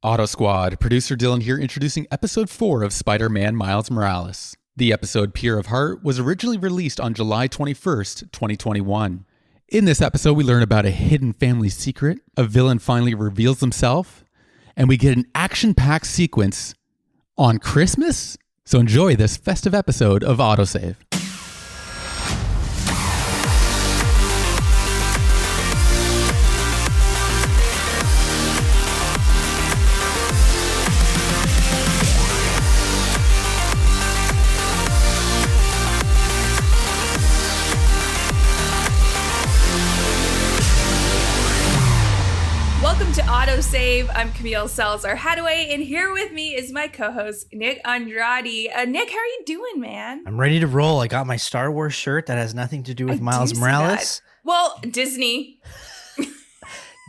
Auto Squad, producer Dylan here introducing episode 4 of Spider-Man Miles Morales. The episode Pier of Heart was originally released on July 21st, 2021. In this episode, we learn about a hidden family secret, a villain finally reveals himself, and we get an action-packed sequence on Christmas? So enjoy this festive episode of AutoSave. Welcome to AutoSave. I'm Camille Salazar-Hadaway, and here with me is my co-host, Nick Andrade. Nick, how are you doing, man? I'm ready to roll. I got my Star Wars shirt that has nothing to do with Miles Morales. Well, Disney.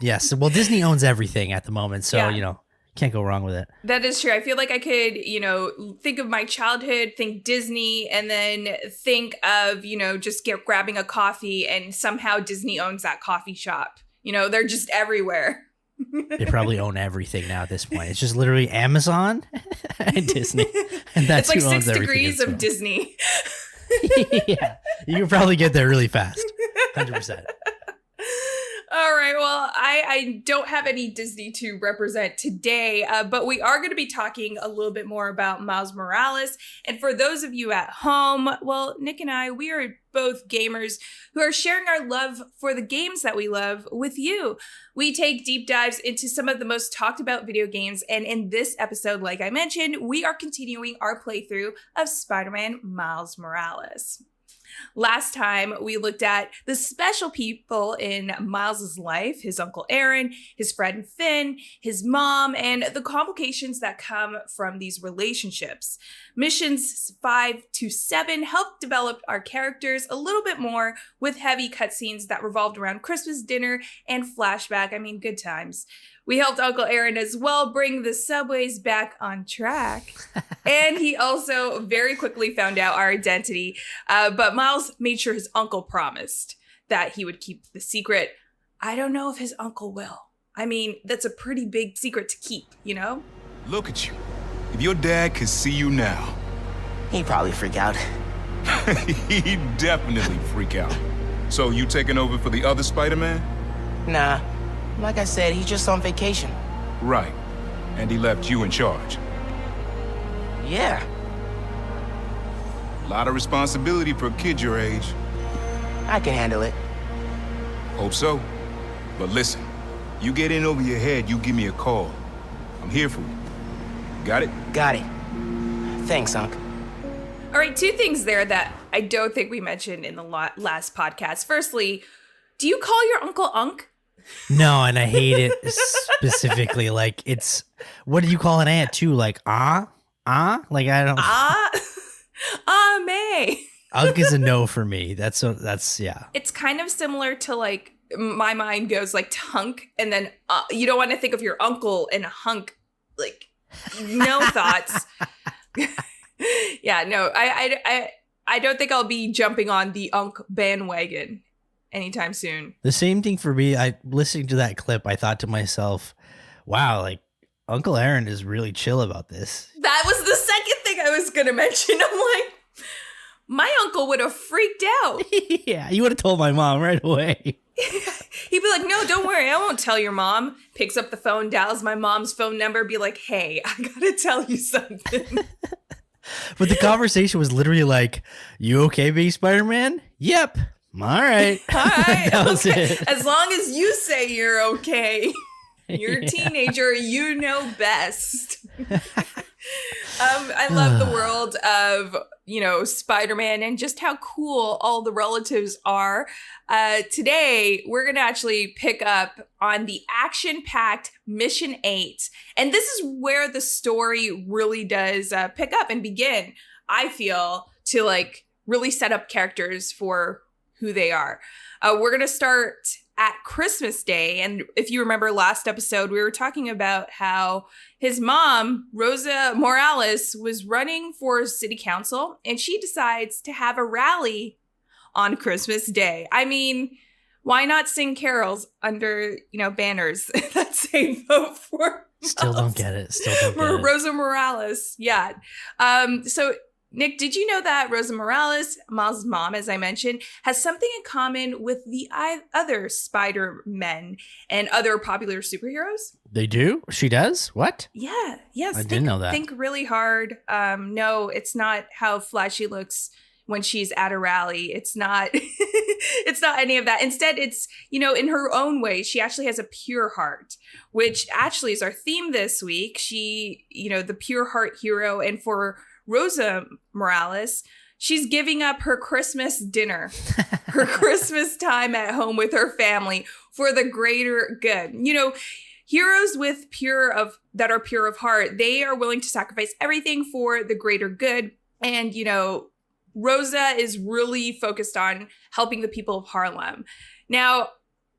Yes. Well, Disney owns everything at the moment, so, Yeah. Can't go wrong with it. That is true. I feel like I could, think of my childhood, think Disney, and then think of, just grabbing a coffee, and somehow Disney owns that coffee shop. They're just everywhere. They probably own everything now at this point. It's just literally Amazon and Disney. And that's it's like who owns 6 everything degrees of Disney. Yeah. You can probably get there really fast. 100%. All right. Well, I don't have any Disney to represent today, but we are going to be talking a little bit more about Miles Morales. And for those of you at home, well, Nick and I, we are both gamers who are sharing our love for the games that we love with you. We take deep dives into some of the most talked about video games. And in this episode, like I mentioned, we are continuing our playthrough of Spider-Man Miles Morales. Last time, we looked at the special people in Miles' life, his Uncle Aaron, his friend Finn, his mom, and the complications that come from these relationships. Missions 5 to 7 helped develop our characters a little bit more with heavy cutscenes that revolved around Christmas dinner and flashback. I mean, good times. We helped Uncle Aaron as well bring the subways back on track. And he also very quickly found out our identity. But Miles made sure his uncle promised that he would keep the secret. I don't know if his uncle will. I mean, that's a pretty big secret to keep, Look at you. If your dad could see you now. He'd probably freak out. He'd definitely freak out. So you taking over for the other Spider-Man? Nah, like I said, he's just on vacation. Right. And he left you in charge. Yeah. A lot of responsibility for a kid your age. I can handle it. Hope so. But listen, you get in over your head, you give me a call. I'm here for you. Got it? Got it. Thanks, Unc. All right, 2 things there that I don't think we mentioned in the last podcast. Firstly, do you call your uncle Unc? No, and I hate it specifically. Like, it's, what do you call an aunt too? Like, Like, I don't. May. Unc is a no for me. That's, yeah. It's kind of similar to, like, my mind goes like to hunk, and then you don't want to think of your uncle and a hunk. Like, no thoughts. Yeah, no, I don't think I'll be jumping on the Unc bandwagon anytime soon. The same thing for me. Listening to that clip, I thought to myself, wow, like, Uncle Aaron is really chill about this. That was the second thing I was going to mention. I'm like, my uncle would have freaked out. Yeah, you would have told my mom right away. He'd be like, no, don't worry. I won't tell your mom. Picks up the phone, dials my mom's phone number, be like, hey, I got to tell you something. But the conversation was literally like, you okay being Spider-Man? Yep. All right. All right. That was okay. it. As long as you say you're okay. You're a teenager. You know best. I love the world of, Spider-Man and just how cool all the relatives are. Today, we're going to actually pick up on the action-packed Mission 8. And this is where the story really does pick up and begin, I feel, to really set up characters for who they are. We're going to start at Christmas Day. And if you remember last episode, we were talking about how his mom, Rosa Morales, was running for city council, and she decides to have a rally on Christmas Day. I mean, why not sing carols under, banners that say vote for Still don't get it. Still don't get it. Rosa Morales. Yeah. So Nick, did you know that Rosa Morales, Miles' mom, as I mentioned, has something in common with the other Spider-Men and other popular superheroes? They do? She does? What? Yeah. Yes. I didn't know that. Think really hard. No, it's not how flat she looks when she's at a rally. It's not it's not any of that. Instead, it's, in her own way, she actually has a pure heart, which actually is our theme this week. She, the pure heart hero. And for Rosa Morales, she's giving up her Christmas dinner, her Christmas time at home with her family for the greater good. Heroes that are pure of heart, they are willing to sacrifice everything for the greater good. And, Rosa is really focused on helping the people of Harlem. Now,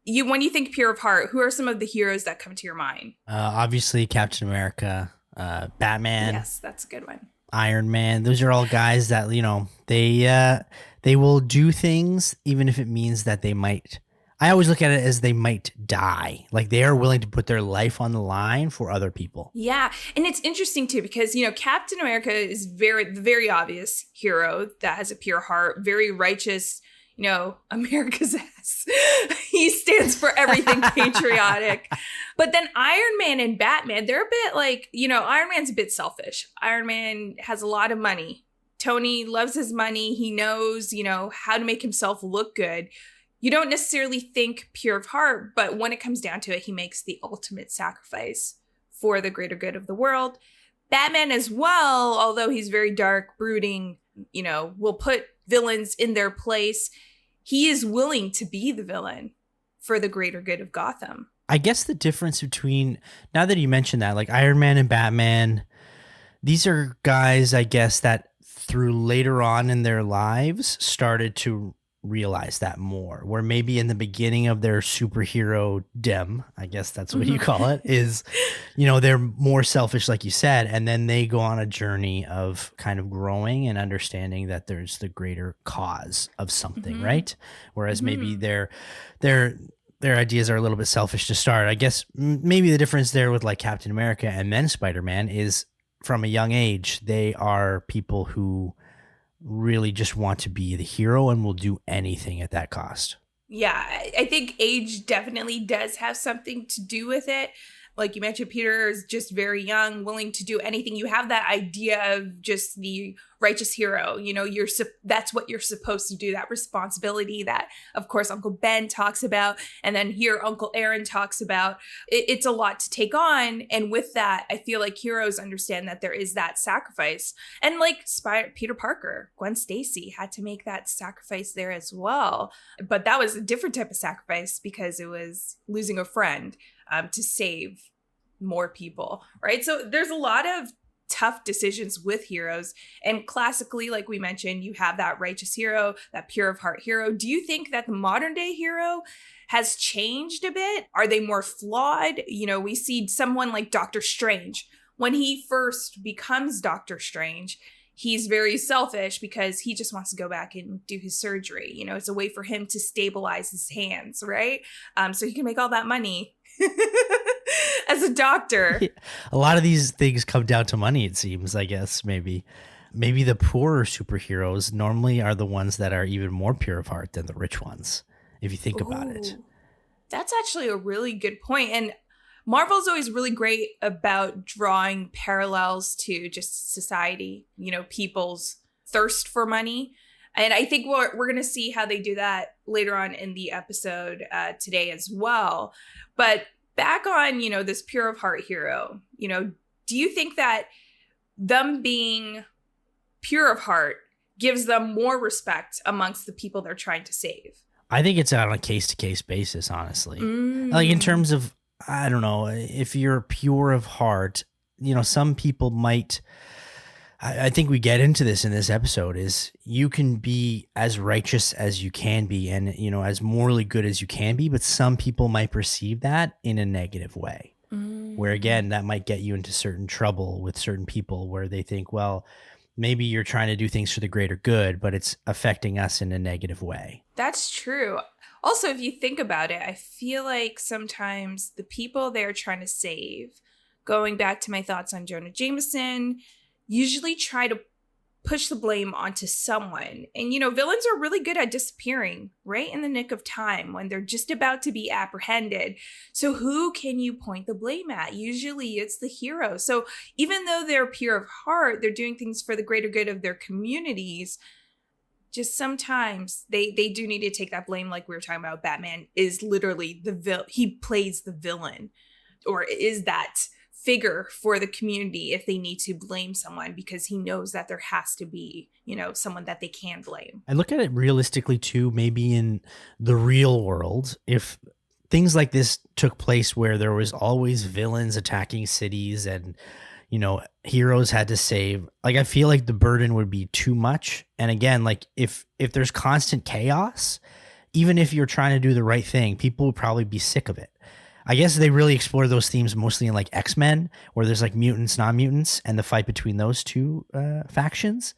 when you think pure of heart, who are some of the heroes that come to your mind? Obviously, Captain America, Batman. Yes, that's a good one. Iron Man. Those are all guys that, they will do things even if it means that they might. I always look at it as they might die. Like they are willing to put their life on the line for other people. Yeah. And it's interesting too, because, Captain America is the very obvious hero that has a pure heart, very righteous, America's ass. He stands for everything patriotic. But then Iron Man and Batman, they're a bit like, Iron Man's a bit selfish. Iron Man has a lot of money. Tony loves his money. He knows, how to make himself look good. You don't necessarily think pure of heart, but when it comes down to it, he makes the ultimate sacrifice for the greater good of the world. Batman as well, although he's very dark, brooding, will put villains in their place. He is willing to be the villain for the greater good of Gotham. I guess the difference between, now that you mentioned that, like Iron Man and Batman, these are guys, I guess, that through later on in their lives started to realize that more, where maybe in the beginning of their superhero dem, I guess that's what you call it, is, they're more selfish, like you said, and then they go on a journey of kind of growing and understanding that there's the greater cause of something, right? Whereas maybe their ideas are a little bit selfish to start. I guess maybe the difference there with like Captain America and then Spider-Man is from a young age, they are people who really just want to be the hero and will do anything at that cost. Yeah, I think age definitely does have something to do with it. Like you mentioned, Peter is just very young, willing to do anything. You have that idea of just the righteous hero. That's what you're supposed to do, that responsibility that, of course, Uncle Ben talks about. And then here, Uncle Aaron talks about. It's a lot to take on. And with that, I feel like heroes understand that there is that sacrifice. And like Peter Parker, Gwen Stacy had to make that sacrifice there as well. But that was a different type of sacrifice because it was losing a friend to save more people, right? So there's a lot of tough decisions with heroes. And classically, like we mentioned, you have that righteous hero, that pure of heart hero. Do you think that the modern day hero has changed a bit? Are they more flawed? We see someone like Doctor Strange. When he first becomes Doctor Strange, he's very selfish because he just wants to go back and do his surgery. It's a way for him to stabilize his hands, right? So he can make all that money as a doctor. A lot of these things come down to money, it seems, I guess. Maybe the poorer superheroes normally are the ones that are even more pure of heart than the rich ones, if you think about it. That's actually a really good point. And Marvel's always really great about drawing parallels to just society, people's thirst for money. And I think we're going to see how they do that later on in the episode today as well. But back on, this pure of heart hero, do you think that them being pure of heart gives them more respect amongst the people they're trying to save? I think it's on a case-to-case basis, honestly. Like in terms of, I don't know, if you're pure of heart, some people might, I think we get into this in this episode, is you can be as righteous as you can be and, as morally good as you can be, but some people might perceive that in a negative way, where again, that might get you into certain trouble with certain people where they think, well, maybe you're trying to do things for the greater good, but it's affecting us in a negative way. That's true. Also, if you think about it, I feel like sometimes the people they're trying to save going back to my thoughts on Jonah Jameson, usually try to push the blame onto someone. And, villains are really good at disappearing right in the nick of time when they're just about to be apprehended. So who can you point the blame at? Usually it's the hero. So even though they're pure of heart, they're doing things for the greater good of their communities. Just sometimes they do need to take that blame. Like we were talking about, Batman is literally he plays the villain, or is that figure for the community if they need to blame someone, because he knows that there has to be, someone that they can blame. I look at it realistically too, maybe in the real world, if things like this took place where there was always villains attacking cities and, heroes had to save, like, I feel like the burden would be too much. And again, like if there's constant chaos, even if you're trying to do the right thing, people would probably be sick of it. I guess they really explore those themes mostly in like X-Men, where there's like mutants, non-mutants, and the fight between those two factions.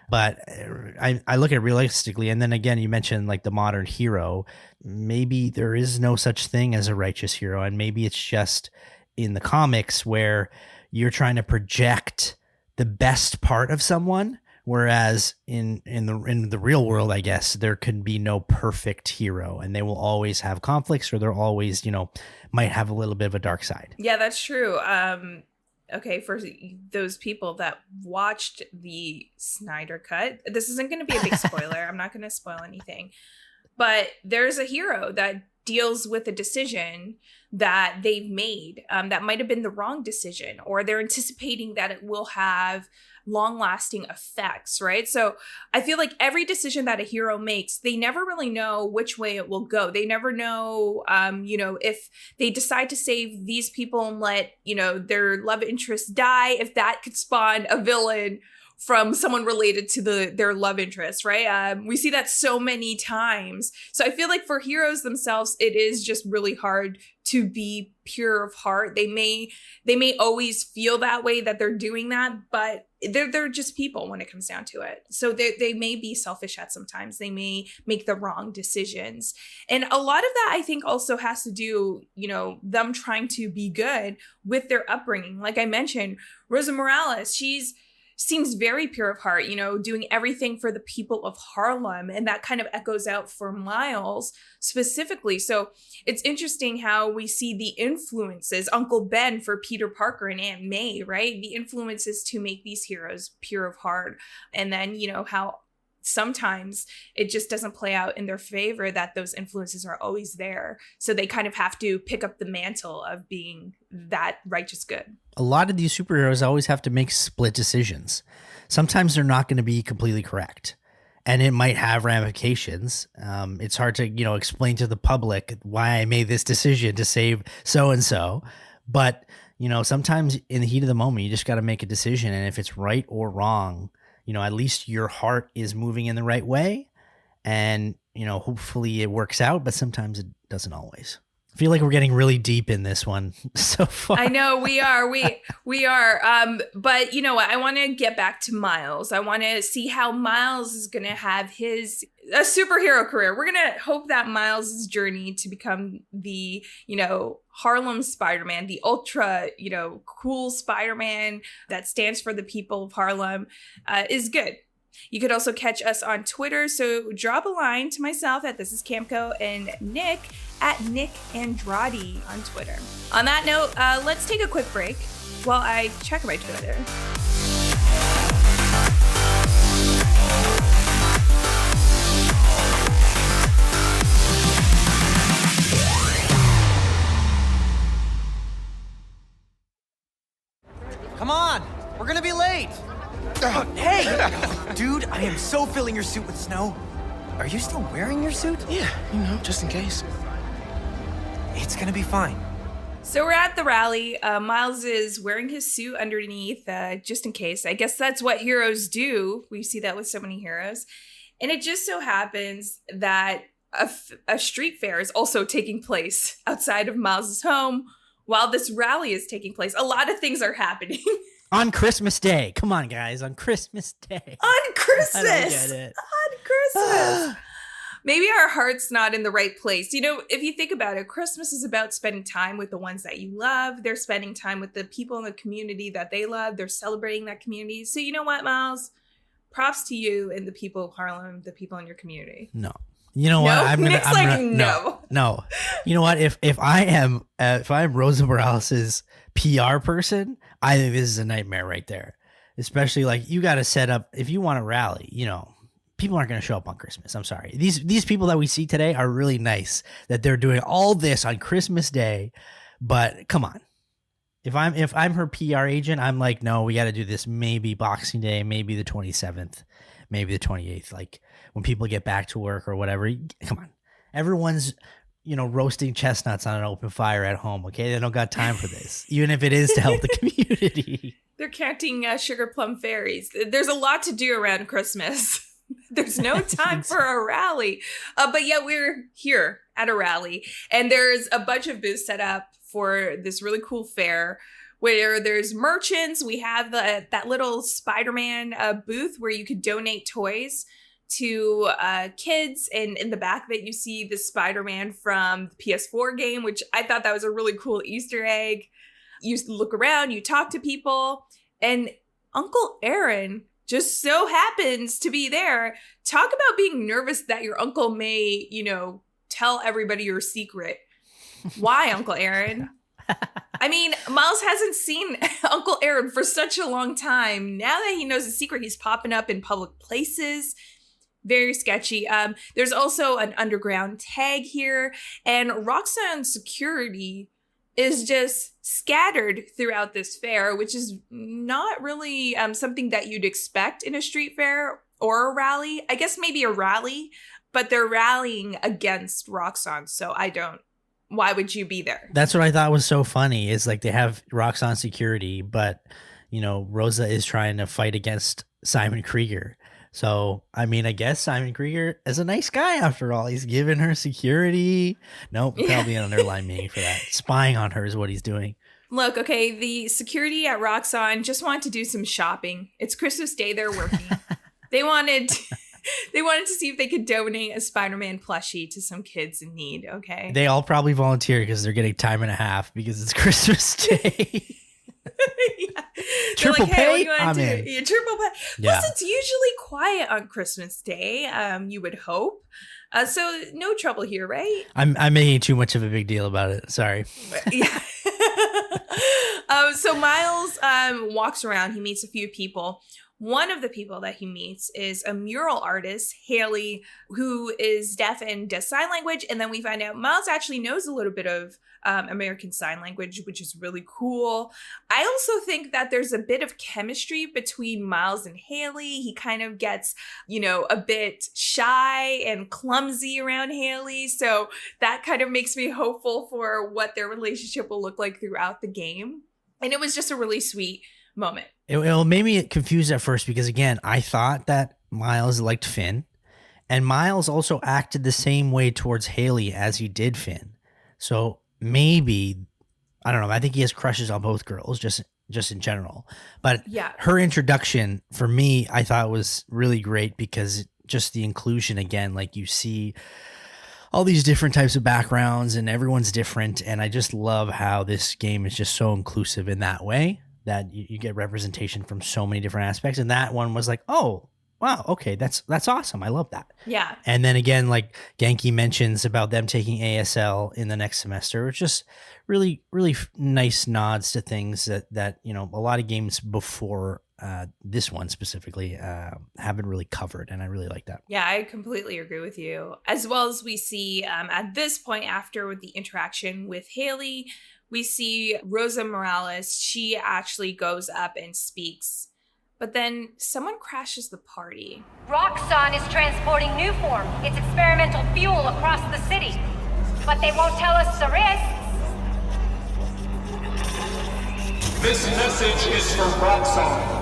But I look at it realistically. And then again, you mentioned like the modern hero. Maybe there is no such thing as a righteous hero. And maybe it's just in the comics where you're trying to project the best part of someone. Whereas in the real world, I guess there could be no perfect hero, and they will always have conflicts, or they're always, might have a little bit of a dark side. Yeah, that's true. Okay, for those people that watched the Snyder Cut, this isn't going to be a big spoiler. I'm not going to spoil anything. But there's a hero that deals with a decision that they've made that might have been the wrong decision, or they're anticipating that it will have long-lasting effects, right? So I feel like every decision that a hero makes, they never really know which way it will go. They never know, if they decide to save these people and let, their love interest die, if that could spawn a villain from someone related to their love interest, right? We see that so many times. So I feel like for heroes themselves, it is just really hard to be pure of heart. They may always feel that way, that they're doing that, but they're just people when it comes down to it. So they may be selfish at sometimes. They may make the wrong decisions. And a lot of that, I think, also has to do, them trying to be good with their upbringing. Like I mentioned, Rosa Morales, seems very pure of heart, doing everything for the people of Harlem. And that kind of echoes out for Miles specifically. So it's interesting how we see the influences, Uncle Ben for Peter Parker and Aunt May, right? The influences to make these heroes pure of heart. And then, how sometimes it just doesn't play out in their favor, that those influences are always there. So they kind of have to pick up the mantle of being that righteous good. A lot of these superheroes always have to make split decisions. Sometimes they're not going to be completely correct, and it might have ramifications. It's hard to, explain to the public why I made this decision to save so-and-so. But, sometimes in the heat of the moment, you just got to make a decision. And if it's right or wrong, at least your heart is moving in the right way, and, hopefully it works out, but sometimes it doesn't always. I feel like we're getting really deep in this one so far. I know we are. We are. But you know what? I want to get back to Miles. I want to see how Miles is going to have a superhero career. We're going to hope that Miles' journey to become the, Harlem Spider-Man, the ultra, cool Spider-Man that stands for the people of Harlem, is good. You could also catch us on Twitter. So drop a line to myself at This Is Camco and Nick at Nick Andrade on Twitter. On that note, let's take a quick break while I check my Twitter. Come on, we're gonna be late. Hey, dude, I am so filling your suit with snow. Are you still wearing your suit? Yeah, just in case. It's gonna be fine. So we're at the rally. Miles is wearing his suit underneath, just in case. I guess that's what heroes do. We see that with so many heroes. And it just so happens that a street fair is also taking place outside of Miles' home while this rally is taking place. A lot of things are happening. On Christmas Day. Come on, guys. On Christmas Day. On Christmas. I don't get it. On Christmas. maybe our heart's not in the right place. You know, if you think about it, Christmas is about spending time with the ones that you love. They're spending time with the people in the community that they love. They're celebrating that community. So you know what, Miles? Props to you and the people of Harlem, the people in your community. No. You know what? No? Nick's like, no. No. You know what? If I am Rosa Morales' PR person, I think this is a nightmare right there. Especially like you got to set up, if you want to rally, you know, people aren't going to show up on Christmas. I'm sorry. These people that we see today are really nice that they're doing all this on Christmas Day, but come on. If I'm her PR agent, I'm like, no, we got to do this maybe Boxing Day, maybe the 27th, maybe the 28th, like when people get back to work or whatever. Come on. Everyone's, you know, roasting chestnuts on an open fire at home, okay? They don't got time for this, even if it is to help the community. They're counting sugar plum fairies. There's a lot to do around Christmas. There's no time for a rally. But yet we're here at a rally. And there's a bunch of booths set up for this really cool fair where there's merchants. We have that little Spider-Man booth where you could donate toys to kids. And in the back that you see the Spider-Man from the PS4 game, which I thought that was a really cool Easter egg. You look around, you talk to people, and Uncle Aaron just so happens to be there. Talk about being nervous that your uncle may, you know, tell everybody your secret. Why, Uncle Aaron? I mean, Miles hasn't seen Uncle Aaron for such a long time. Now that he knows the secret, he's popping up in public places. Very sketchy. There's also an underground tag here, and Roxanne security is just scattered throughout this fair, which is not really something that you'd expect in a street fair or a rally. I guess maybe a rally, but they're rallying against Roxanne, so why would you be there? That's what I thought was so funny is like they have Roxanne security, but, you know, Rosa is trying to fight against Simon Krieger. So, I mean, I guess Simon Krieger is a nice guy after all. He's giving her security. Nope, probably an underlying meaning for that. Spying on her is what he's doing. Look, okay, the security at Roxanne just wanted to do some shopping. It's Christmas Day, they're working. They wanted to see if they could donate a Spider-Man plushie to some kids in need, okay? They all probably volunteered because they're getting time and a half because it's Christmas Day. Yeah. Triple like, hey, what do pay? you want I'm to in. do? Yeah, triple pay. Yeah. Plus, it's usually quiet on Christmas Day, you would hope. So no trouble here, right? I'm making too much of a big deal about it. Sorry. Yeah. So Miles walks around. He meets a few people. One of the people that he meets is a mural artist, Haley, who is deaf and does sign language. And then we find out Miles actually knows a little bit of American Sign Language, which is really cool. I also think that there's a bit of chemistry between Miles and Haley. He kind of gets, you know, a bit shy and clumsy around Haley. So that kind of makes me hopeful for what their relationship will look like throughout the game. And it was just a really sweet moment. It made me confused at first because, again, I thought that Miles liked Finn. And Miles also acted the same way towards Haley as he did Finn. So maybe, I don't know, I think he has crushes on both girls, just in general. But yeah, her introduction, for me, I thought was really great because just the inclusion, again, like you see all these different types of backgrounds and everyone's different. And I just love how this game is just so inclusive in that way that you get representation from so many different aspects. And that one was like, oh, wow, okay, that's awesome. I love that. Yeah. And then again, like Genki mentions about them taking ASL in the next semester, it's just really, really nice nods to things that you know, a lot of games before this one specifically haven't really covered. And I really like that. Yeah, I completely agree with you. As well as we see at this point, after the interaction with Haley, we see Rosa Morales. She actually goes up and speaks. But then someone crashes the party. Roxxon is transporting Newform, its experimental fuel, across the city. But they won't tell us the risks. This message is for Roxxon.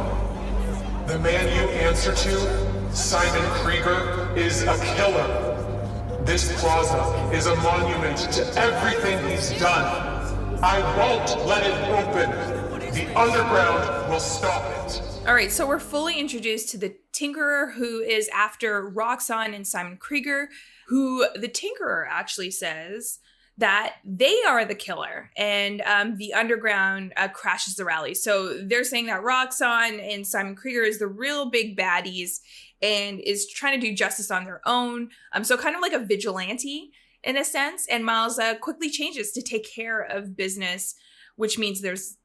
The man you answer to, Simon Krieger, is a killer. This plaza is a monument to everything he's done. I won't let it open. The underground will stop it. All right, so we're fully introduced to the Tinkerer, who is after Roxxon and Simon Krieger, who the Tinkerer actually says that they are the killer, and the Underground crashes the rally. So they're saying that Roxxon and Simon Krieger is the real big baddies and is trying to do justice on their own. So kind of like a vigilante in a sense. And Miles quickly changes to take care of business, which means there's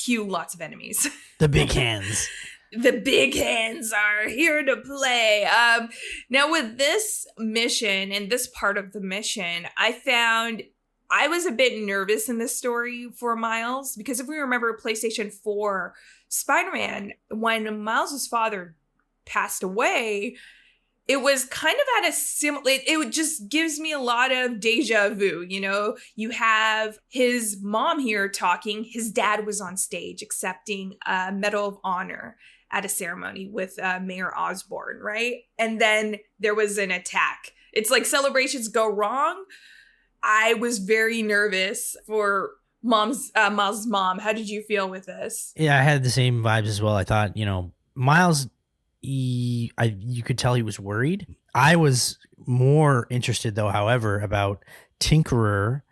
lots of enemies. The big hands. The big hands are here to play. Now with this mission and this part of the mission, I was a bit nervous in this story for Miles, because if we remember PlayStation 4 Spider-Man, when Miles' father passed away, it was kind of at a similar, it just gives me a lot of deja vu. You know, you have his mom here talking. His dad was on stage accepting a Medal of Honor at a ceremony with Mayor Osborne, right? And then there was an attack. It's like celebrations go wrong. I was very nervous for Miles' mom. How did you feel with this? Yeah, I had the same vibes as well. I thought, Miles, you could tell he was worried. I was more interested, though, however, about Tinkerer.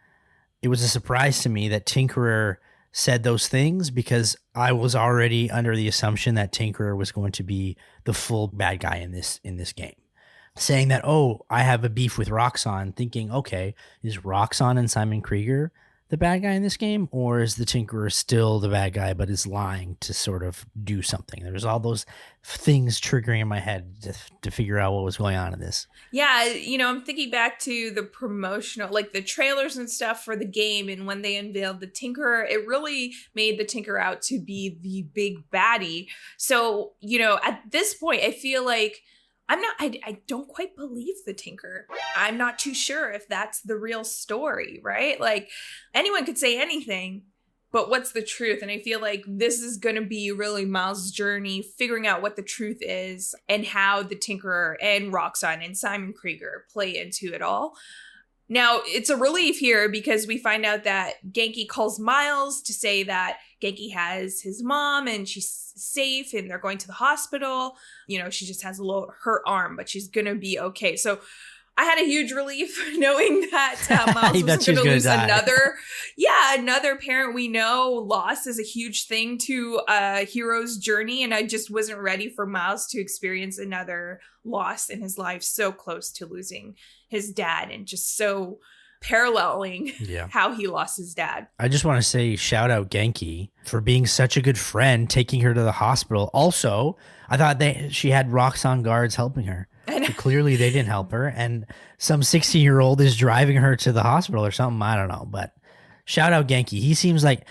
It was a surprise to me that Tinkerer said those things, because I was already under the assumption that Tinkerer was going to be the full bad guy in this game. Saying that, oh, I have a beef with Roxxon, thinking, okay, is Roxxon and Simon Krieger the bad guy in this game, or is the Tinkerer still the bad guy but is lying to sort of do something? There was all those things triggering in my head to figure out what was going on in this. Yeah, I'm thinking back to the promotional, like the trailers and stuff for the game, and when they unveiled the Tinkerer, it really made the Tinkerer out to be the big baddie. So, at this point, I feel like I don't quite believe the Tinker. I'm not too sure if that's the real story, right? Like, anyone could say anything, but what's the truth? And I feel like this is going to be really Miles' journey, figuring out what the truth is and how the Tinkerer and Roxxon and Simon Krieger play into it all. Now, it's a relief here because we find out that Genki calls Miles to say that Genki has his mom and she's safe and they're going to the hospital. She just has a little hurt arm, but she's going to be okay. So I had a huge relief knowing that Miles wasn't going to lose another parent we know. Loss is a huge thing to a hero's journey, and I just wasn't ready for Miles to experience another loss in his life so close to losing his dad, and just so paralleling how he lost his dad. I just want to say shout out Genki for being such a good friend, taking her to the hospital. Also, I thought she had Roxxon guards helping her. But clearly they didn't help her, and some 16-year-old is driving her to the hospital or something. I don't know, but shout out Genki. He seems like,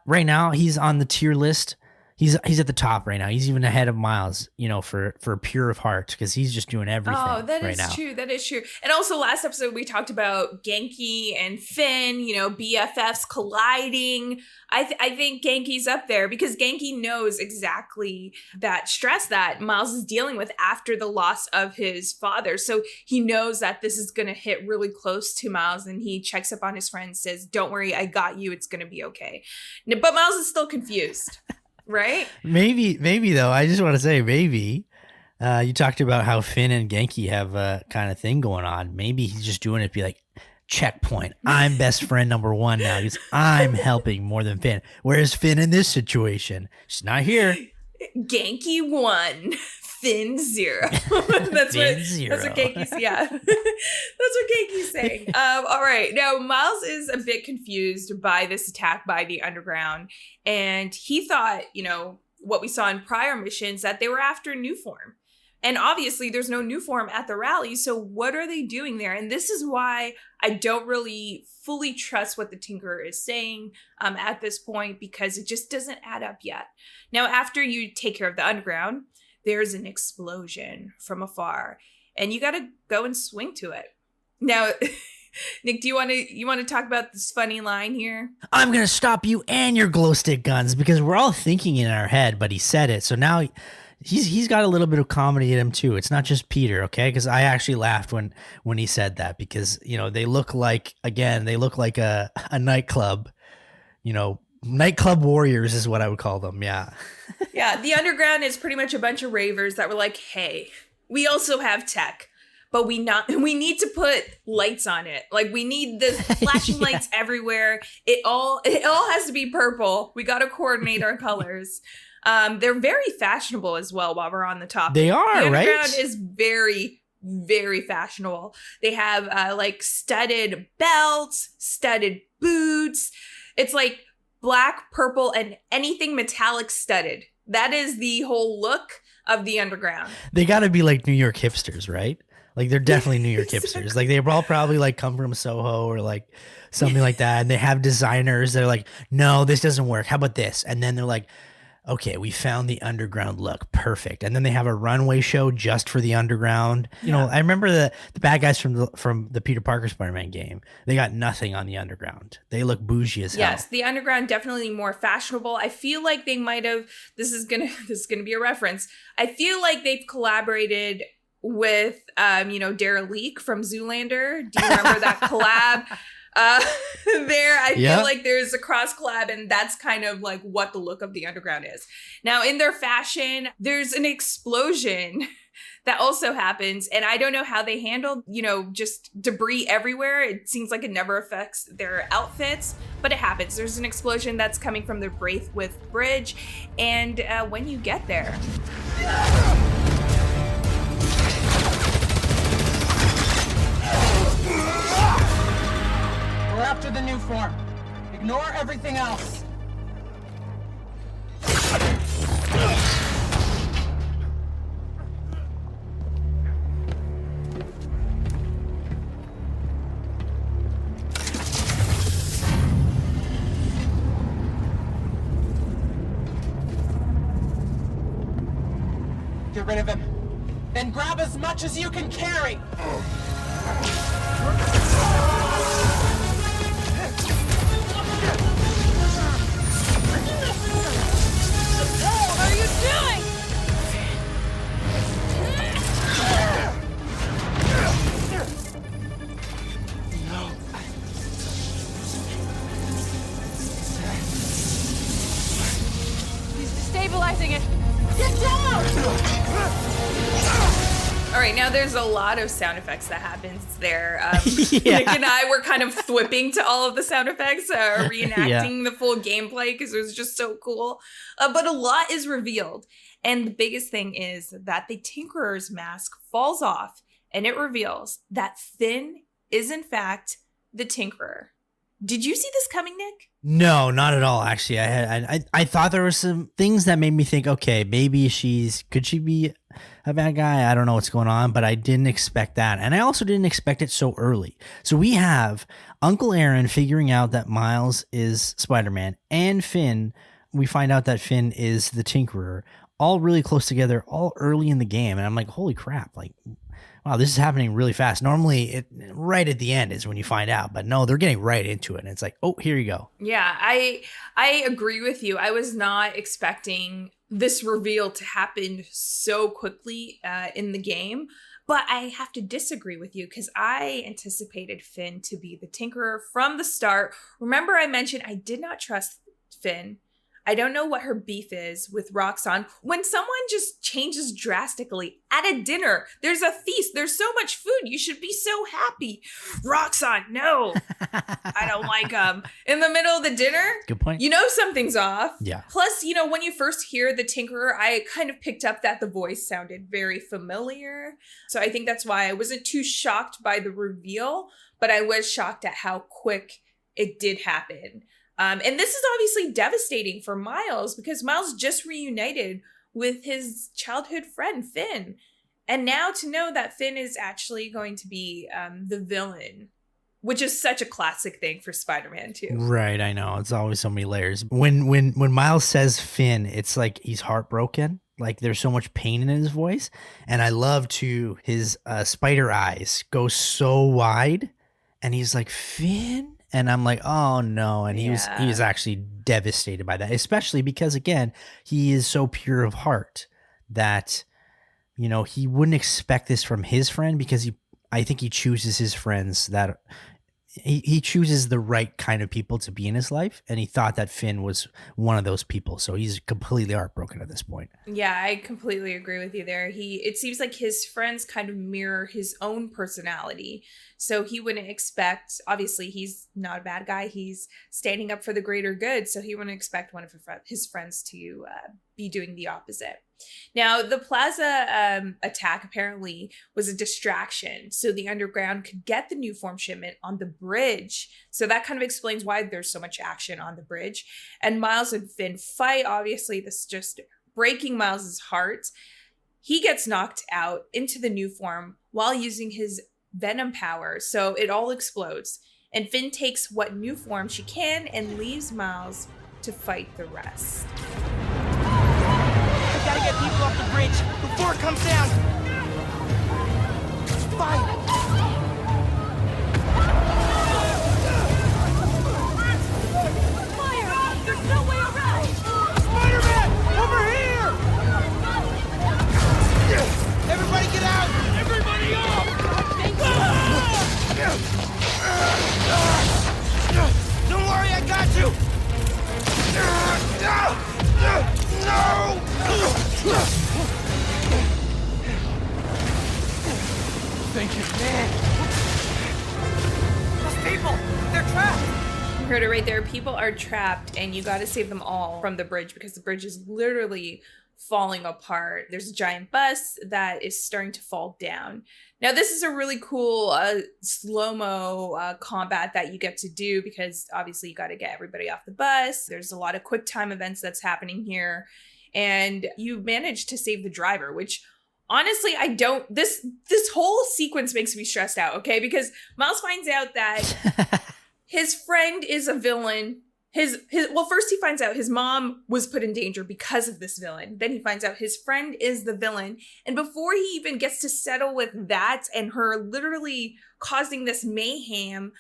right now he's on the tier list. He's at the top right now. He's even ahead of Miles, for pure of heart, because he's just doing everything. Oh, that right is now. true. That is true. And also last episode we talked about Genki and Finn, BFFs colliding. I think Genki's up there because Genki knows exactly that stress that Miles is dealing with after the loss of his father. So he knows that this is going to hit really close to Miles, and he checks up on his friend and says, "Don't worry, I got you. It's going to be okay." But Miles is still confused. Right? Maybe though. I just want to say maybe. You talked about how Finn and Genki have a kind of thing going on. Maybe he's just doing it to be like, checkpoint. I'm best friend number one now because I'm helping more than Finn. Where's Finn in this situation? She's not here. Genki 1, Finn 0. That's Finn 0. That's what Genki's, yeah. That's what Genki's saying. All right. Now, Miles is a bit confused by this attack by the Underground. And he thought, what we saw in prior missions, that they were after new form. And obviously, there's no new form at the rally. So what are they doing there? And this is why I don't really fully trust what the Tinkerer is saying at this point, because it just doesn't add up yet. Now, after you take care of the Underground, there's an explosion from afar, and you got to go and swing to it. Now, Nick, do you want to talk about this funny line here? I'm going to stop you and your glow stick guns, because we're all thinking in our head, but he said it. So now he's got a little bit of comedy in him too. It's not just Peter, okay? Because I actually laughed when he said that, because they look like a nightclub. Nightclub warriors is what I would call them. Yeah. Yeah, the underground is pretty much a bunch of ravers that were like, hey, we also have tech, but we need to put lights on it. Like, we need the flashing lights everywhere. It all has to be purple. We got to coordinate our colors. They're very fashionable as well. While we're on the topic, They are, the underground right? is very, very fashionable. They have like studded belts, studded boots. It's like black, purple, and anything metallic studded. That is the whole look of the underground. They got to be like New York hipsters, right? Like they're definitely New York hipsters. Like they all probably like come from Soho or like something like that. And they have designers that are like, no, this doesn't work. How about this? And then they're like, okay, we found the underground look. Perfect. And then they have a runway show just for the underground. You know, I remember the bad guys from the Peter Parker Spider-Man game. They got nothing on the underground. They look bougie as hell. Yes, the underground definitely more fashionable. I feel like they might have, this is gonna be a reference. I feel like they've collaborated with Dara Leak from Zoolander. Do you remember that collab? I feel like there's a cross collab, and that's kind of like what the look of the underground is. Now, in their fashion, there's an explosion that also happens, and I don't know how they handled, just debris everywhere. It seems like it never affects their outfits, but it happens. There's an explosion that's coming from the Braithwaite Bridge, and when you get there... We're after the new form. Ignore everything else. Get rid of him. Then grab as much as you can carry. What are you doing? He's destabilizing it. Get down! All right, now there's a lot of sound effects that happens there. Nick and I were kind of thwipping to all of the sound effects, reenacting the full gameplay because it was just so cool. But a lot is revealed. And the biggest thing is that the Tinkerer's mask falls off, and it reveals that Finn is, in fact, the Tinkerer. Did you see this coming, Nick? No, not at all. Actually, I thought there were some things that made me think, okay, maybe could she be a bad guy? I don't know what's going on, but I didn't expect that. And I also didn't expect it so early. So we have Uncle Aaron figuring out that Miles is Spider-Man, and Finn, we find out that Finn is the Tinkerer, all really close together, all early in the game. And I'm like, holy crap, like, wow, this is happening really fast. Normally, right at the end is when you find out, but no, they're getting right into it. And it's like, oh, here you go. Yeah, I agree with you. I was not expecting this reveal to happen so quickly in the game, but I have to disagree with you because I anticipated Finn to be the Tinkerer from the start. Remember, I mentioned I did not trust Finn. I don't know what her beef is with Roxxon. When someone just changes drastically at a dinner, there's a feast, there's so much food, you should be so happy. Roxxon, no, I don't like them. In the middle of the dinner, Good point. You know something's off. Yeah. Plus, when you first hear the Tinkerer, I kind of picked up that the voice sounded very familiar. So I think that's why I wasn't too shocked by the reveal, but I was shocked at how quick it did happen. And this is obviously devastating for Miles because Miles just reunited with his childhood friend, Finn. And now to know that Finn is actually going to be the villain, which is such a classic thing for Spider-Man too. Right, I know. It's always so many layers. When Miles says Finn, it's like he's heartbroken. Like there's so much pain in his voice. And I love to his spider eyes go so wide. And he's like, Finn? And I'm like, oh no. And he was actually devastated by that, especially because again, he is so pure of heart that, he wouldn't expect this from his friend because I think he chooses his friends that he chooses the right kind of people to be in his life, and he thought that Finn was one of those people. So he's completely heartbroken at this point. Yeah, I completely agree with you there. It seems like his friends kind of mirror his own personality. So he wouldn't expect, obviously he's not a bad guy. He's standing up for the greater good. So he wouldn't expect one of his friends to be doing the opposite. Now, the Plaza attack apparently was a distraction so the Underground could get the new form shipment on the bridge. So that kind of explains why there's so much action on the bridge. And Miles and Finn fight. Obviously, this is just breaking Miles's heart. He gets knocked out into the new form while using his venom power. So it all explodes. And Finn takes what new form she can and leaves Miles to fight the rest. Gotta get people off the bridge before it comes down. Fire! Fire! There's no way around! Spider-Man! Over here! Everybody get out! Everybody up! Don't worry, I got you! No! Thank you. Man! Those people! They're trapped! You heard it right there. People are trapped and you got to save them all from the bridge because the bridge is literally falling apart. There's a giant bus that is starting to fall down. Now, this is a really cool slow-mo combat that you get to do because obviously you got to get everybody off the bus. There's a lot of quick time events that's happening here. And you manage to save the driver, which honestly, this whole sequence makes me stressed out, okay? Because Miles finds out that his friend is a villain. Well, first he finds out his mom was put in danger because of this villain. Then he finds out his friend is the villain. And before he even gets to settle with that and her literally causing this mayhem,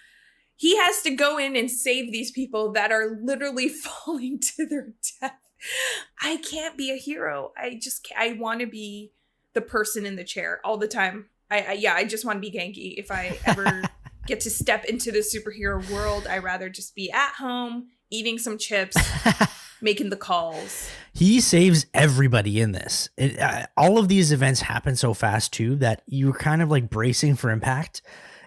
he has to go in and save these people that are literally falling to their death. I can't be a hero. I want to be the person in the chair all the time. I just want to be Genki. If I ever get to step into the superhero world, I'd rather just be at home, eating some chips, making the calls. He saves everybody in this. All of these events happen so fast too that you're kind of like bracing for impact.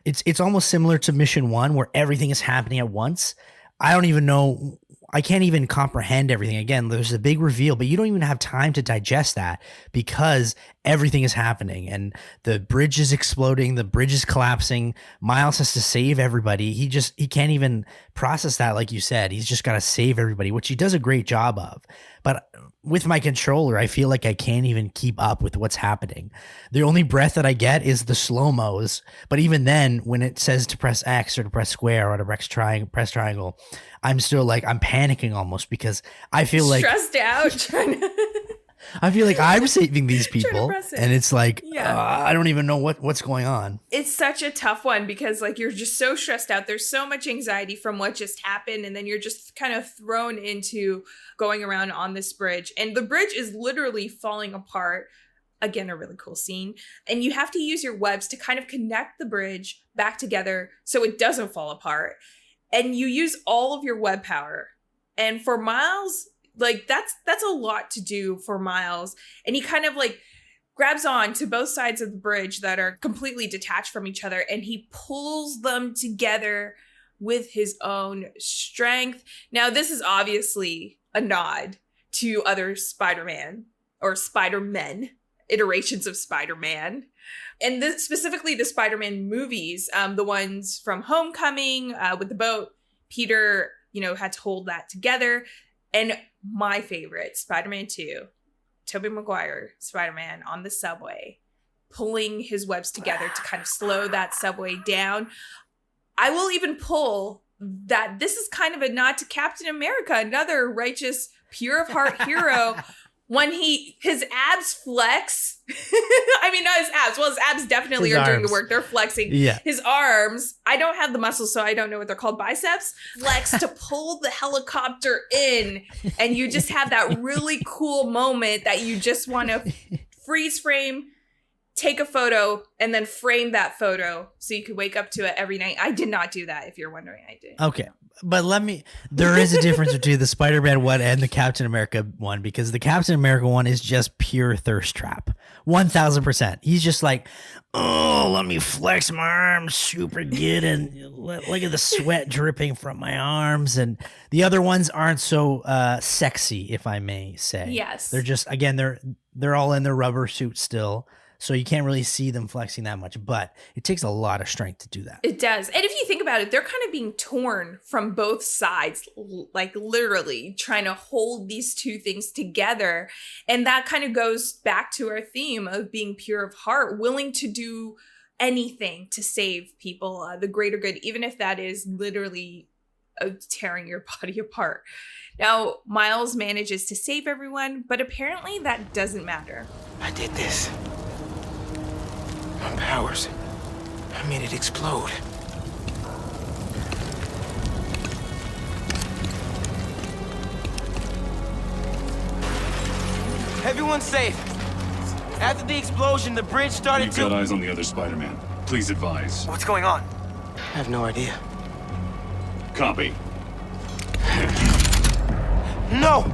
It's almost similar to Mission 1 where everything is happening at once. I don't even know. I can't even comprehend everything. Again, there's a big reveal, but you don't even have time to digest that because everything is happening and the bridge is exploding. The bridge is collapsing. Miles has to save everybody. He can't even process that. Like you said, he's just got to save everybody, which he does a great job of. But with my controller, I feel like I can't even keep up with what's happening. The only breath that I get is the slow-mos. But even then, when it says to press X or to press square or to press triangle, I'm still like, I'm panicking almost because I feel like stressed out trying to I feel like I'm saving these people and it's like, yeah. I don't even know what's going on. It's such a tough one because like you're just so stressed out. There's so much anxiety from what just happened. And then you're just kind of thrown into going around on this bridge. And the bridge is literally falling apart. Again, a really cool scene. And you have to use your webs to kind of connect the bridge back together so it doesn't fall apart. And you use all of your web power. And for Miles, like that's a lot to do for Miles. And he kind of like grabs on to both sides of the bridge that are completely detached from each other. And he pulls them together with his own strength. Now, this is obviously a nod to other Spider-Man or Spider-Men iterations of Spider-Man. And this, specifically the Spider-Man movies, the ones from Homecoming with the boat, Peter, had to hold that together. And my favorite, Spider-Man 2, Tobey Maguire, Spider-Man on the subway, pulling his webs together to kind of slow that subway down. I will even pull that this is kind of a nod to Captain America, another righteous, pure of heart hero. When his abs flex, I mean, not his abs. Well, his abs definitely his are arms. doing the work. They're flexing. Yeah. His arms, I don't have the muscles, so I don't know what they're called. Biceps flex to pull the helicopter in. And you just have that really cool moment that you just want to freeze frame, take a photo and then frame that photo so you could wake up to it every night. I did not do that, if you're wondering. I did. Okay. But there is a difference between the Spider-Man one and the Captain America one, because the Captain America one is just pure thirst trap. 1000%. He's just like, oh, let me flex my arms super good and look at the sweat dripping from my arms. And the other ones aren't so sexy, if I may say. Yes. They're just, again, they're all in their rubber suit still. So you can't really see them flexing that much, but it takes a lot of strength to do that. It does. And if you think about it, they're kind of being torn from both sides, like literally trying to hold these two things together. And that kind of goes back to our theme of being pure of heart, willing to do anything to save people, the greater good, even if that is literally tearing your body apart. Now, Miles manages to save everyone, but apparently that doesn't matter. I did this. My powers. I made it explode. Everyone's safe. After the explosion, the bridge started We've got eyes on the other Spider-Man. Please advise. What's going on? I have no idea. Copy. No!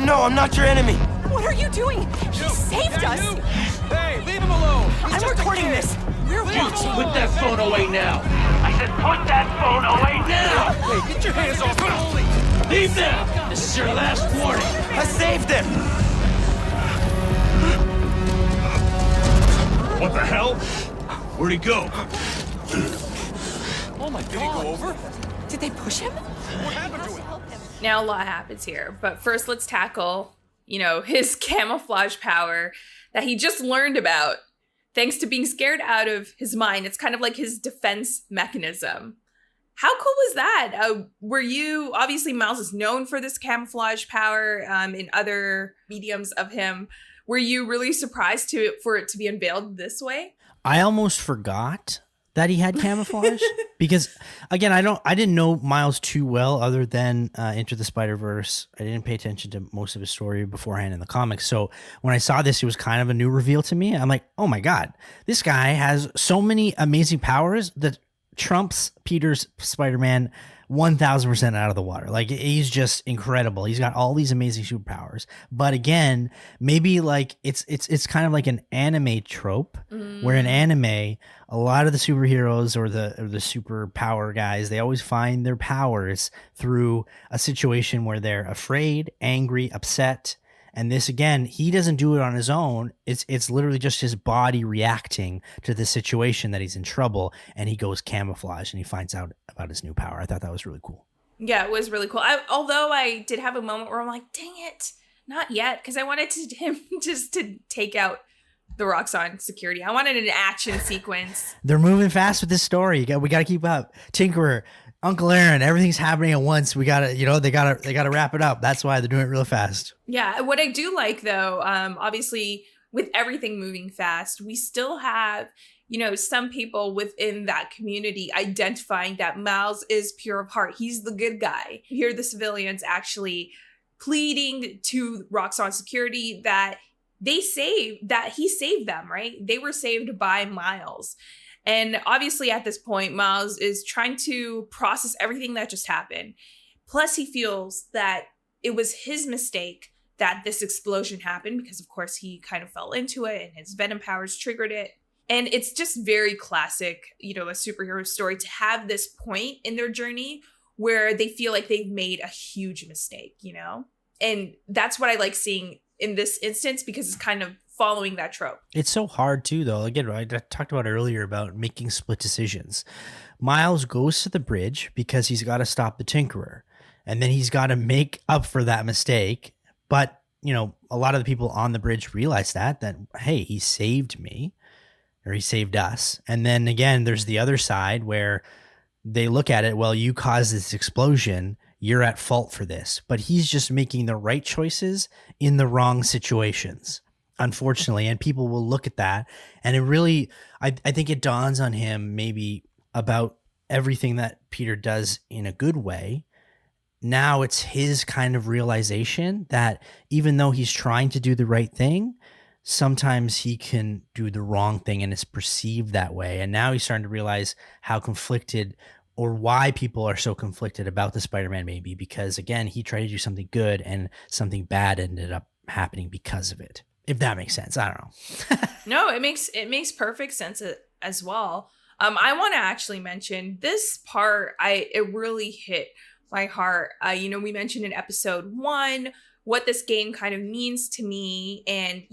No, I'm not your enemy. What are you doing? He saved us! Hey, leave him alone! I'm recording this! We're watching! Put that phone away now! I said put that phone away now! Hey, get your hands off me! Leave now! This is your last warning! I saved him! What the hell? Where'd he go? Oh my God. Did he go over? Did they push him? What happened to him? Now a lot happens here, but first let's tackle, his camouflage power that he just learned about thanks to being scared out of his mind. It's kind of like his defense mechanism. How cool was that? Obviously Miles is known for this camouflage power in other mediums of him. Were you really surprised for it to be unveiled this way? I almost forgot that he had camouflage because, again, I didn't know Miles too well other than Into the Spider-Verse. I didn't pay attention to most of his story beforehand in the comics. So when I saw this, it was kind of a new reveal to me. I'm like, oh my God, this guy has so many amazing powers that trumps Peter's Spider-Man 1000% out of the water. Like, he's just incredible. He's got all these amazing superpowers. But again, maybe like it's kind of like an anime trope where in anime, a lot of the superheroes or the superpower guys, they always find their powers through a situation where they're afraid, angry, upset. And this, again, he doesn't do it on his own. It's literally just his body reacting to the situation that he's in trouble, and he goes camouflage and he finds out about his new power. I thought that was really cool. Yeah, it was really cool. Although I did have a moment where I'm like, dang it, not yet, because I wanted him just to take out the Roxxon security. I wanted an action sequence. They're moving fast with this story. We got to keep up. Tinkerer, Uncle Aaron, everything's happening at once. We gotta, they gotta wrap it up. That's why they're doing it real fast. Yeah, what I do like though, obviously with everything moving fast, we still have, some people within that community identifying that Miles is pure of heart. He's the good guy. You hear the civilians actually pleading to Roxxon security that he saved them, right? They were saved by Miles. And obviously at this point, Miles is trying to process everything that just happened. Plus, he feels that it was his mistake that this explosion happened because, of course, he kind of fell into it and his venom powers triggered it. And it's just very classic, a superhero story to have this point in their journey where they feel like they've made a huge mistake, And that's what I like seeing in this instance because it's kind of following that trope. It's so hard too, though. Again, I talked about earlier about making split decisions. Miles goes to the bridge because he's got to stop the Tinkerer, and then he's got to make up for that mistake. But a lot of the people on the bridge realize that hey, he saved me, or he saved us. And then again, there's the other side where they look at it. Well, you caused this explosion. You're at fault for this. But he's just making the right choices in the wrong situations, unfortunately. And people will look at that, and it really, I think it dawns on him maybe about everything that Peter does in a good way. Now it's his kind of realization that even though he's trying to do the right thing, sometimes he can do the wrong thing and it's perceived that way. And now he's starting to realize how conflicted or why people are so conflicted about the Spider-Man maybe, because again, he tried to do something good and something bad ended up happening because of it. If that makes sense. I don't know. No, it makes perfect sense as well. I want to actually mention this part. It really hit my heart. We mentioned in episode 1 what this game kind of means to me. And,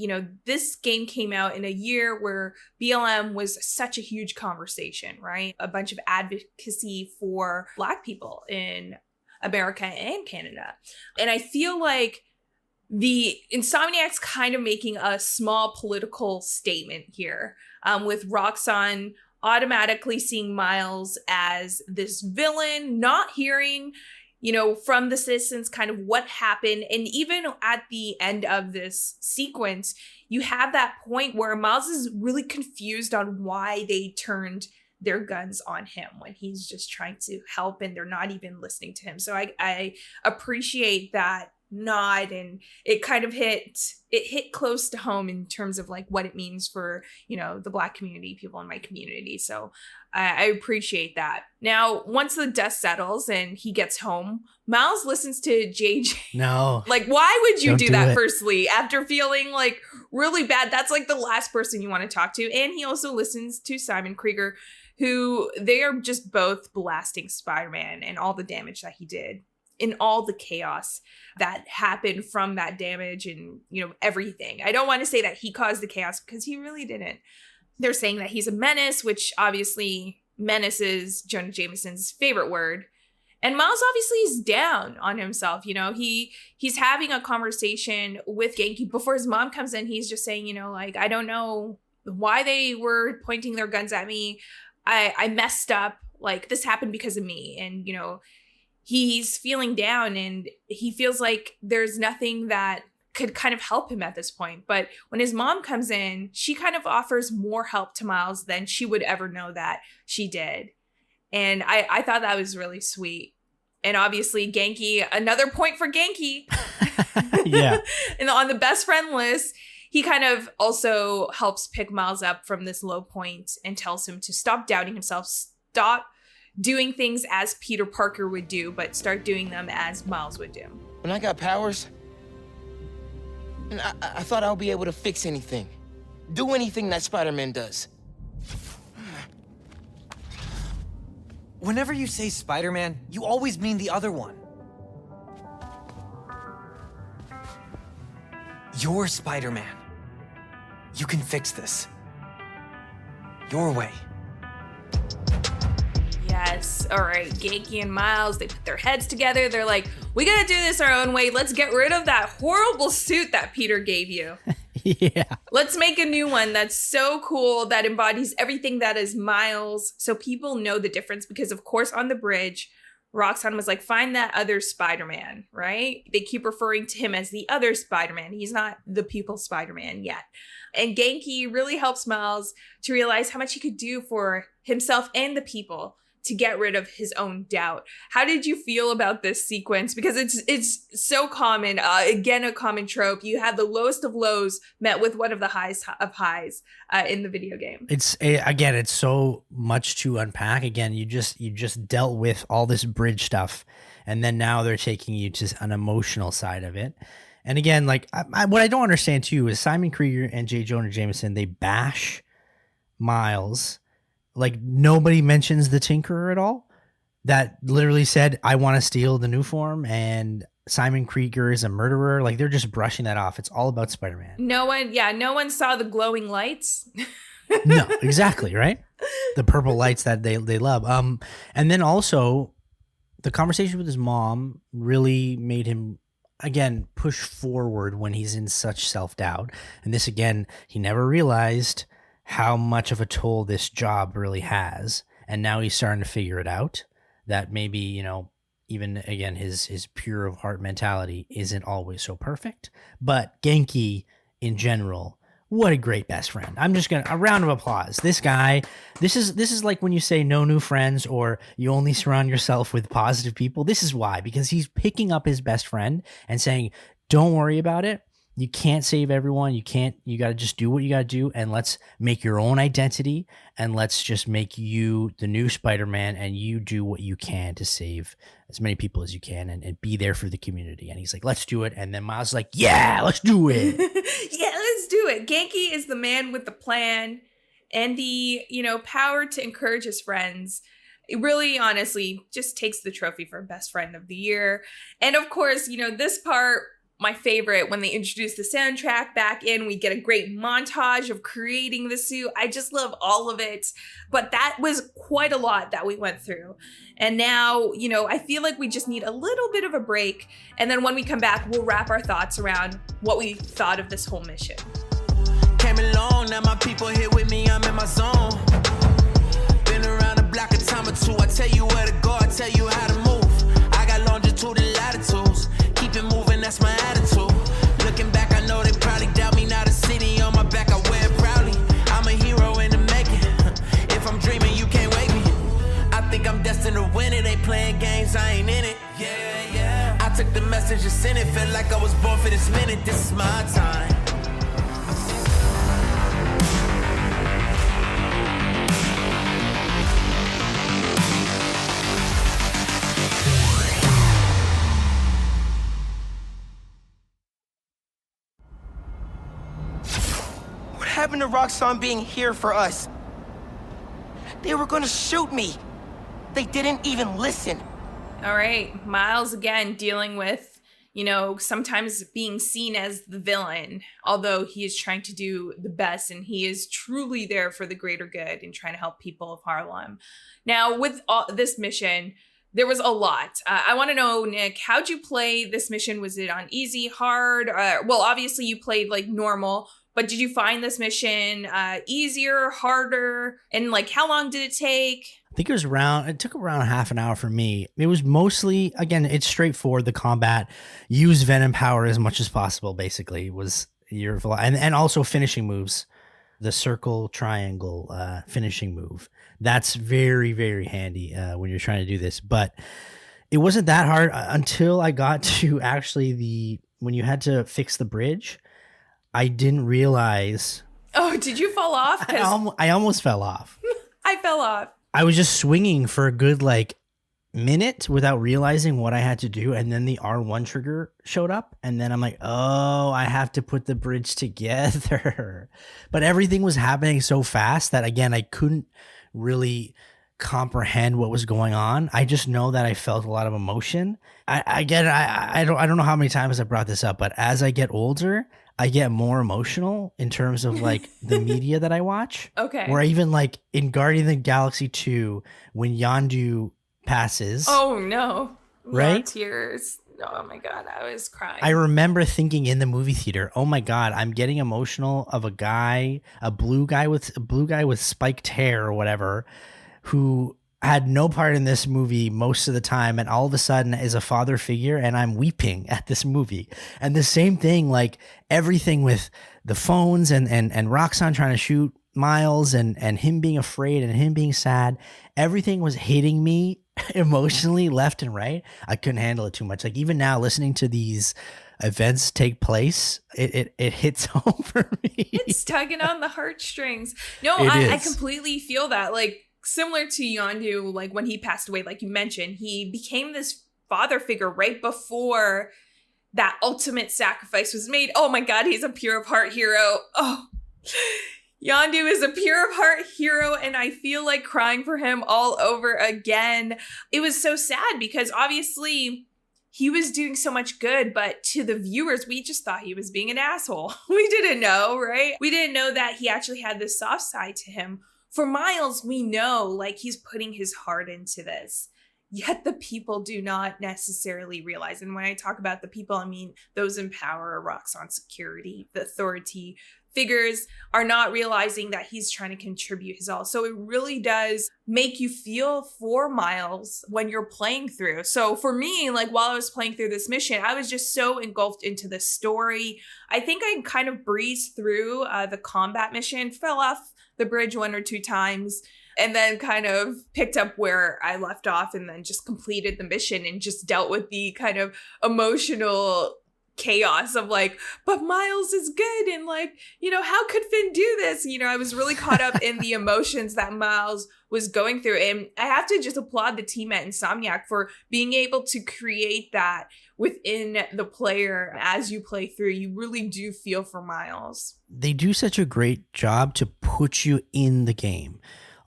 this game came out in a year where BLM was such a huge conversation, right? A bunch of advocacy for Black people in America and Canada. And I feel like the Insomniacs kind of making a small political statement here, with Roxxon automatically seeing Miles as this villain, not hearing from the citizens kind of what happened. And even at the end of this sequence, you have that point where Miles is really confused on why they turned their guns on him when he's just trying to help and they're not even listening to him. So I appreciate that nod, and it kind of hit close to home in terms of like what it means for the Black community, people in my community. So I appreciate that. Now, once the dust settles and he gets home, Miles listens to JJ. No. Like, why would you Don't do do that? it. Firstly, after feeling like really bad, that's like the last person you want to talk to. And he also listens to Simon Krieger, who they are just both blasting Spider-Man and all the damage that he did, in all the chaos that happened from that damage and, everything. I don't want to say that he caused the chaos because he really didn't. They're saying that he's a menace, which obviously menace is Jonah Jameson's favorite word. And Miles obviously is down on himself. He's having a conversation with Genki before his mom comes in. He's just saying, I don't know why they were pointing their guns at me. I messed up. Like, this happened because of me. And, he's feeling down and he feels like there's nothing that could kind of help him at this point. But when his mom comes in, she kind of offers more help to Miles than she would ever know that she did. And I thought that was really sweet. And obviously Genki, another point for Genki. Yeah. And on the best friend list, he kind of also helps pick Miles up from this low point and tells him to stop doubting himself, stop doing things as Peter Parker would do, but start doing them as Miles would do. When I got powers, and I thought I would be able to fix anything. Do anything that Spider-Man does. Whenever you say Spider-Man, you always mean the other one. You're Spider-Man. You can fix this. Your way. Yes. All right. Genki and Miles, they put their heads together. They're like, we got to do this our own way. Let's get rid of that horrible suit that Peter gave you. Yeah. Let's make a new one that's so cool, that embodies everything that is Miles, so people know the difference. Because, of course, on the bridge, Roxxon was like, find that other Spider-Man, right? They keep referring to him as the other Spider-Man. He's not the people Spider-Man yet. And Genki really helps Miles to realize how much he could do for himself and the people to get rid of his own doubt. How did you feel about this sequence? Because it's so common, again, a common trope. You have the lowest of lows met with one of the highest of highs in the video game. It's so much to unpack. Again, you just dealt with all this bridge stuff, and then now they're taking you to an emotional side of it. And again, like what I don't understand too is Simon Krieger and J. Jonah Jameson, they bash Miles. Like, nobody mentions the Tinkerer at all. That literally said, I want to steal the new form, and Simon Krieger is a murderer. Like, they're just brushing that off. It's all about Spider-Man. No one saw the glowing lights. No, exactly, right? The purple lights that they love. And then also, the conversation with his mom really made him, again, push forward when he's in such self-doubt. And this, again, he never realized how much of a toll this job really has. And now he's starting to figure it out, that maybe, even again, his pure of heart mentality isn't always so perfect. But Genki in general, what a great best friend. I'm just gonna, a round of applause. This guy, this is like when you say no new friends, or you only surround yourself with positive people. This is why, because he's picking up his best friend and saying, don't worry about it. you can't save everyone. You got to just do what you got to do, and let's make your own identity, and let's just make you the new Spider-Man, and you do what you can to save as many people as you can, and be there for the community. And he's like, let's do it. And then Miles is like, yeah, let's do it. Yeah, let's do it. Genki is the man with the plan and the, power to encourage his friends. It really, honestly, just takes the trophy for Best Friend of the Year. And of course, this part, my favorite, when they introduce the soundtrack back in, we get a great montage of creating the suit. I just love all of it. But that was quite a lot that we went through. And now, I feel like we just need a little bit of a break. And then when we come back, we'll wrap our thoughts around what we thought of this whole mission. Came along, now my people here with me, I'm in my zone. Been around the block a time or two. I tell you where to go, I tell you how to move. I got longitude and latitudes. Keep it moving, that's my attitude. Looking back, I know they probably doubt me. Now the city on my back, I wear it proudly. I'm a hero in the making. If I'm dreaming, you can't wake me. I think I'm destined to win it. They playing games, I ain't in it. Yeah. I took the message and sent it. Felt like I was born for this minute. This is my time. What happened to Roxxon being here for us? They were gonna shoot me. They didn't even listen. All right, Miles again dealing with, sometimes being seen as the villain, although he is trying to do the best and he is truly there for the greater good and trying to help people of Harlem. Now, with this mission, there was a lot. I want to know, Nick, how'd you play this mission? Was it on easy, hard? Well, obviously you played like normal, but did you find this mission easier, harder? And how long did it take? I think it took around half an hour for me. It was mostly, again, it's straightforward. The combat, use Venom power as much as possible, basically, was your, and also finishing moves. The circle, triangle, finishing move. That's very, very handy when you're trying to do this. But it wasn't that hard until I got to actually when you had to fix the bridge. I didn't realize. Oh, did you fall off? I almost fell off. I fell off. I was just swinging for a good minute without realizing what I had to do. And then the R1 trigger showed up. And then I'm like, oh, I have to put the bridge together. But everything was happening so fast that, again, I couldn't really comprehend what was going on. I just know that I felt a lot of emotion. I don't know how many times I brought this up, but as I get older, I get more emotional in terms of the media that I watch. Okay. Where even in Guardian of the Galaxy 2, when Yondu passes. Oh no. Right? Tears. Oh my God, I was crying. I remember thinking in the movie theater, oh my God, I'm getting emotional of a blue guy with spiked hair or whatever, who had no part in this movie most of the time, and all of a sudden is a father figure, and I'm weeping at this movie. And the same thing, everything with the phones and Roxxon trying to shoot Miles and him being afraid and him being sad, everything was hitting me emotionally left and right. I couldn't handle it too much. Even now, listening to these events take place, it hits home for me. It's tugging on the heartstrings. No, I completely feel that. Similar to Yondu, when he passed away, like you mentioned, he became this father figure right before that ultimate sacrifice was made. Oh my God, he's a pure of heart hero. Oh, Yondu is a pure of heart hero, and I feel like crying for him all over again. It was so sad because obviously he was doing so much good, but to the viewers, we just thought he was being an asshole. We didn't know, right? We didn't know that he actually had this soft side to him. For Miles, we know he's putting his heart into this, yet the people do not necessarily realize. And when I talk about the people, I mean those in power, Roxxon security, the authority figures are not realizing that he's trying to contribute his all. So it really does make you feel for Miles when you're playing through. So for me, while I was playing through this mission, I was just so engulfed into the story. I think I kind of breezed through the combat mission, fell off the bridge 1 or 2 times, and then kind of picked up where I left off and then just completed the mission and just dealt with the kind of emotional chaos of like, but Miles is good. And like, you know, how could Finn do this? You know, I was really caught up in the emotions that Miles was going through. And I have to just applaud the team at Insomniac for being able to create that within the player as you play through. You really do feel for Miles. They do such a great job to put you in the game.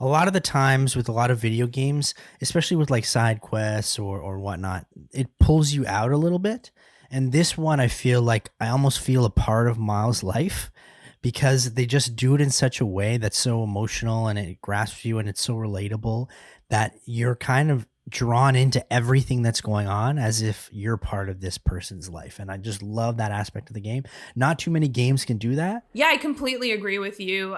A lot of the times with a lot of video games, especially with like side quests or whatnot, it pulls you out a little bit. And this one, I feel like I almost feel a part of Miles' life because they just do it in such a way that's so emotional and it grasps you and it's so relatable that you're kind of drawn into everything that's going on as if you're part of this person's life. And I just love that aspect of the game. Not too many games can do that. Yeah, I completely agree with you.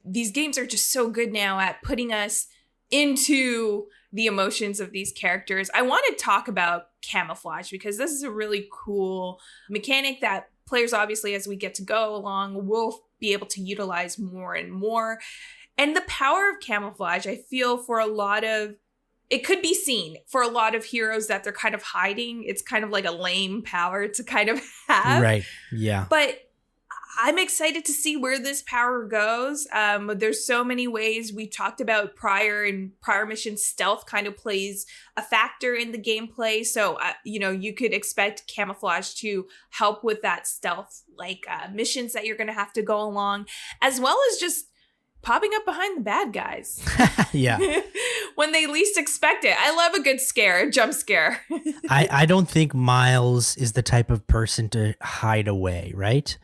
These games are just so good now at putting us into the emotions of these characters. I want to talk about camouflage because this is a really cool mechanic that players, obviously, as we get to go along, will be able to utilize more and more. And the power of camouflage, I feel for a lot of, it could be seen for a lot of heroes that they're kind of hiding. It's kind of like a lame power to kind of have. Right. Yeah. But I'm excited to see where this power goes. There's so many ways. We talked about prior missions. Stealth kind of plays a factor in the gameplay. So, you know, you could expect camouflage to help with that stealth, like missions that you're going to have to go along, as well as just popping up behind the bad guys. Yeah. When they least expect it. I love a good scare, a jump scare. I don't think Miles is the type of person to hide away, right?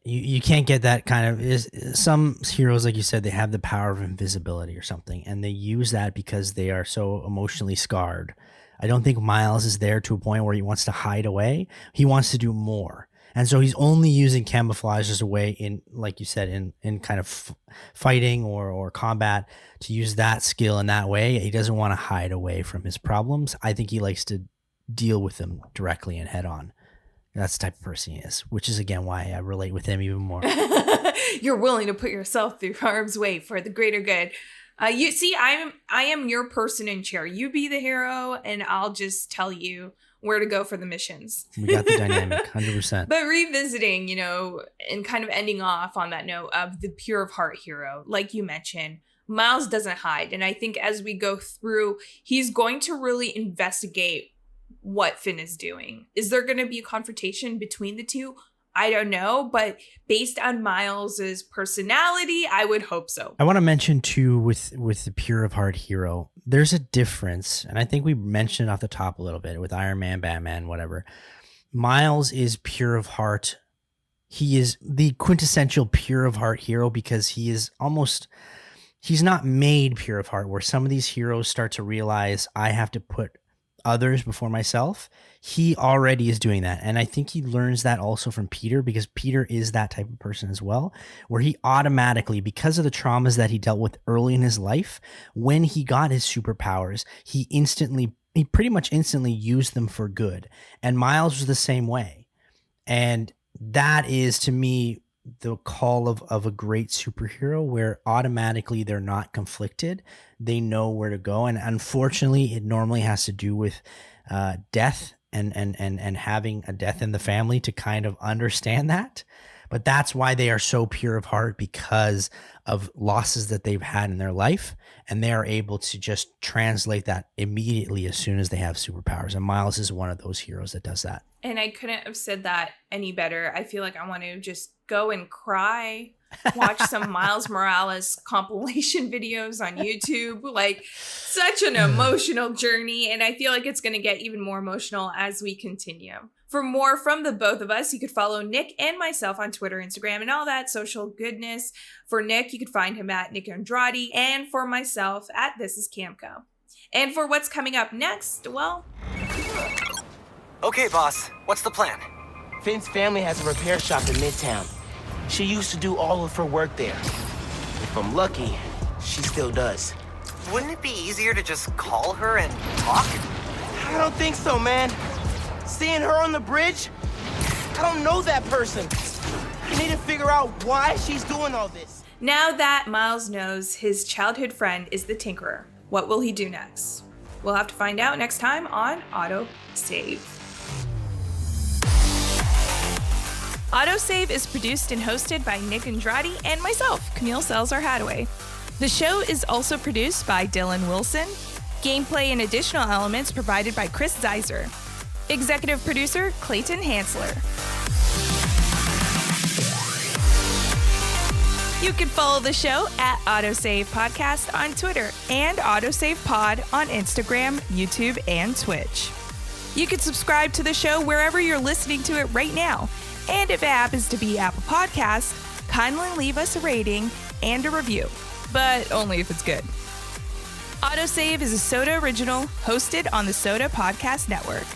You can't get that kind of, some heroes, like you said, they have the power of invisibility or something, and they use that because they are so emotionally scarred. I don't think Miles is there to a point where he wants to hide away. He wants to do more. And so he's only using camouflage as a way in, like you said, in kind of fighting or combat, to use that skill in that way. He doesn't want to hide away from his problems. I think he likes to deal with them directly and head on. That's the type of person he is, which is, again, why I relate with him even more. You're willing to put yourself through harm's way for the greater good. You see, I am your person in chair. You be the hero, and I'll just tell you where to go for the missions. We got the dynamic, 100%. But revisiting, you know, and kind of ending off on that note of the pure of heart hero, like you mentioned, Miles doesn't hide. And I think as we go through, he's going to really investigate what Finn is doing. Is there going to be a confrontation between the two? I don't know, but based on Miles's personality, I would hope so. I want to mention too, with the pure of heart hero, there's a difference, and I think we mentioned off the top a little bit with Iron Man, Batman, whatever. Miles is pure of heart. He is the quintessential pure of heart hero because he is almost, he's not made pure of heart, where some of these heroes start to realize I have to put others before myself. He already is doing that. And I think he learns that also from Peter, because Peter is that type of person as well, where he automatically, because of the traumas that he dealt with early in his life, when he got his superpowers, he pretty much instantly used them for good. And Miles was the same way. And that is, to me, the call of a great superhero, where automatically they're not conflicted. They know where to go. And unfortunately, it normally has to do with death and having a death in the family to kind of understand that. But that's why they are so pure of heart, because of losses that they've had in their life. And they are able to just translate that immediately as soon as they have superpowers. And Miles is one of those heroes that does that. And I couldn't have said that any better. I feel like I want to just go and cry, watch some Miles Morales compilation videos on YouTube. Like, such an emotional journey. And I feel like it's going to get even more emotional as we continue. For more from the both of us, you could follow Nick and myself on Twitter, Instagram, and all that social goodness. For Nick, you could find him at Nick Andrade, and for myself at This Is Camco. And for what's coming up next, well... Okay, boss. What's the plan? Finn's family has a repair shop in Midtown. She used to do all of her work there. If I'm lucky, she still does. Wouldn't it be easier to just call her and talk? I don't think so, man. Seeing her on the bridge? I don't know that person. I need to figure out why she's doing all this. Now that Miles knows his childhood friend is the Tinkerer, what will he do next? We'll have to find out next time on AutoSave. AutoSave is produced and hosted by Nick Andrade and myself, Camille Hadaway. The show is also produced by Dylan Wilson. Gameplay and additional elements provided by Chris Zeiser. Executive producer, Clayton Hansler. You can follow the show at AutoSave Podcast on Twitter and AutoSave Pod on Instagram, YouTube, and Twitch. You can subscribe to the show wherever you're listening to it right now. And if it happens to be Apple Podcasts, kindly leave us a rating and a review, but only if it's good. AutoSave is a Soda original hosted on the Soda Podcast Network.